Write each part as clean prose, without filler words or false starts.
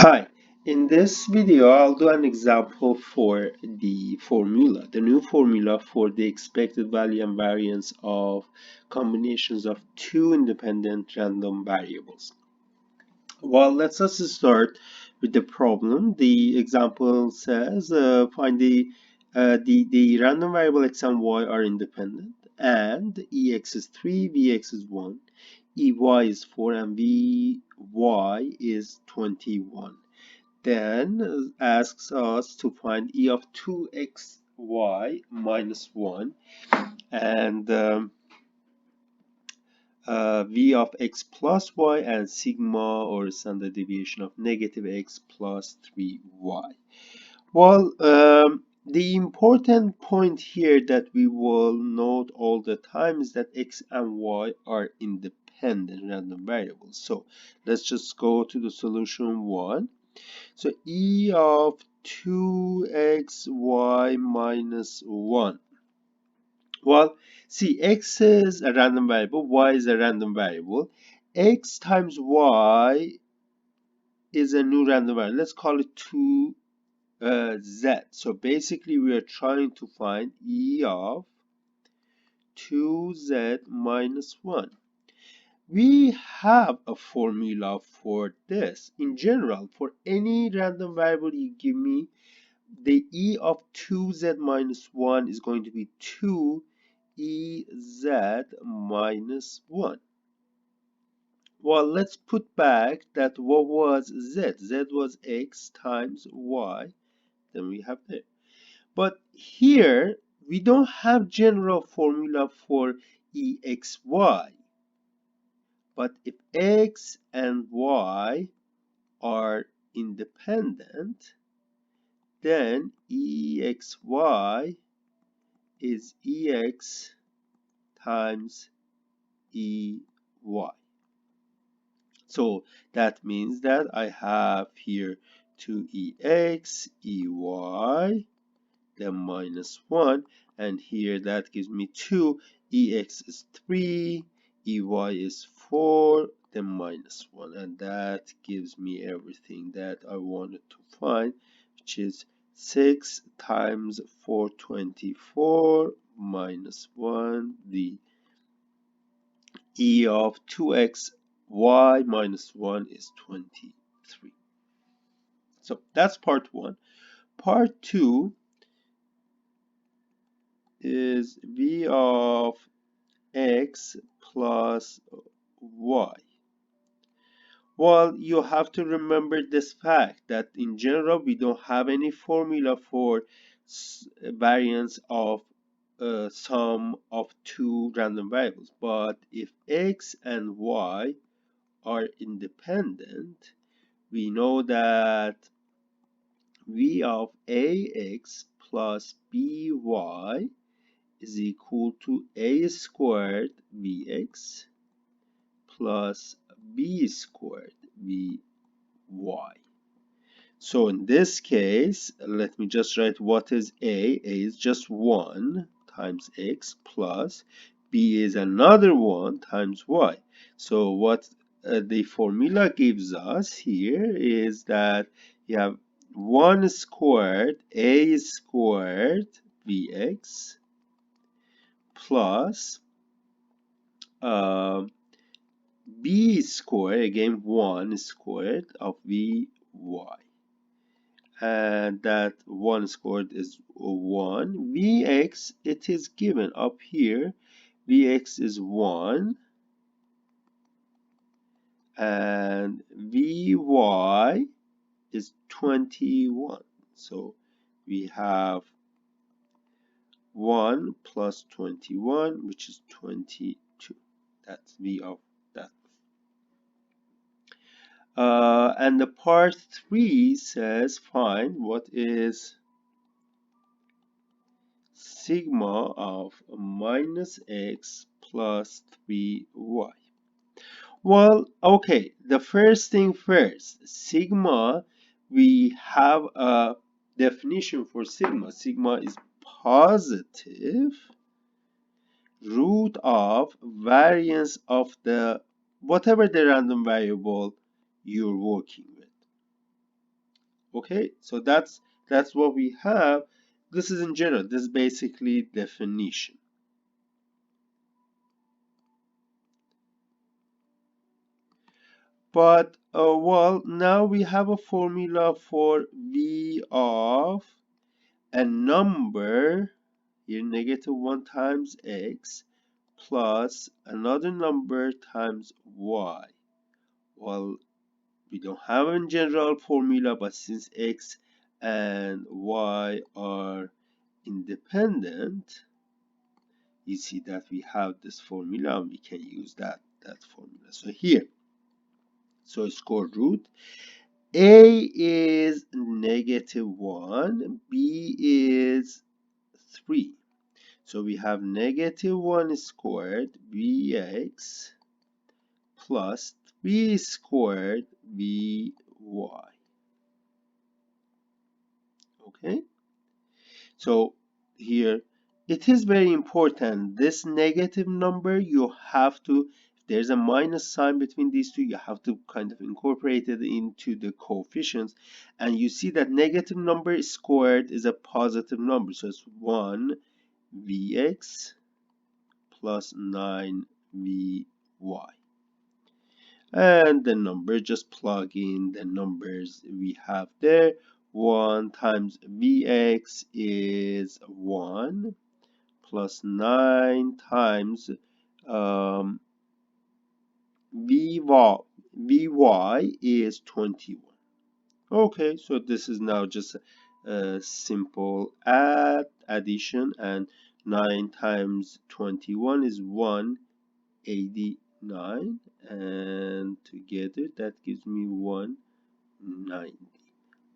Hi, in this video I'll do an example for the new formula for the expected value and variance of combinations of two independent random variables. Well, let's just start with the problem. The example says find the random variable x and y are independent and ex is 3, vx is 1, ey is 4, and vy is 21. Then asks us to find e of 2xy minus 1 and v of x plus y and sigma or standard deviation of negative x plus 3y. Well, the important point here that we will note all the time is that x and y are independent random variables. So let's just go to the solution 1. So e of 2xy minus 1. Well, see, x is a random variable, y is a random variable. X times y is a new random variable. Let's call it 2z. So basically, we are trying to find e of 2z minus 1. We have a formula for this. In general, for any random variable you give me, the e of 2z minus 1 is going to be 2ez minus 1. Well, let's put back that what was z? Z was x times y. Then we have there. But here, we don't have general formula for exy. But if x and y are independent, then exy is ex times ey. So that means that I have here 2ex, ey, then minus 1, and here that gives me 2, ex is 3, ey is 4, then minus 1, and that gives me everything that I wanted to find, which is 6 times 424 minus 1, the e of 2xy minus 1 is 23. So that's part 1. Part 2 is v of x plus y. Well, you have to remember this fact that in general we don't have any formula for variance of sum of two random variables. But if x and y are independent, we know that v of ax plus by is equal to a squared vx plus b squared vy. So in this case, let me just write what is a. A is just 1 times x plus b is another 1 times y. So what the formula gives us here is that you have 1 squared a squared vx plus b squared, again 1 squared of vy. And that 1 squared is 1. Vx, it is given up here. Vx is 1. And Vy is 21. So we have 1 plus 21, which is 22. That's V of that. And the part 3 says find what is sigma of minus x plus 3y. Well, okay, the first thing first, sigma, we have a definition for sigma. Sigma is positive root of variance of the whatever the random variable you're working with. Okay, so that's what we have. This is in general. This is basically definition. But well, now we have a formula for v of a number here, -1 times x plus another number times y. Well, we don't have a general formula, but since x and y are independent, you see that we have this formula and we can use that formula. So here, so square root a is -1, b is 3. So we have -1 squared bx plus 3 squared by. Okay, so here it is very important, this negative number you have to, if there's a minus sign between these two, you have to kind of incorporate it into the coefficients, and you see that negative number squared is a positive number, so it's 1 vx plus 9 vy. And the number, just plug in the numbers we have there. 1 times vx is 1 plus 9 times um, vy is 21. Okay, so this is now just a simple addition, and 9 times 21 is 189, and together that gives me 190.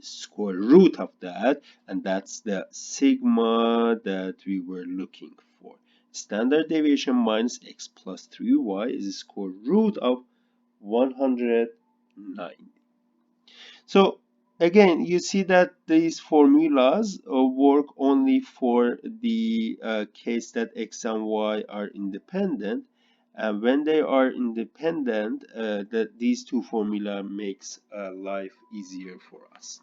Square root of that, and that's the sigma that we were looking for. Standard deviation minus x plus 3y is square root of 190. So again, you see that these formulas work only for the case that x and y are independent. And when they are independent, that these two formula makes life easier for us.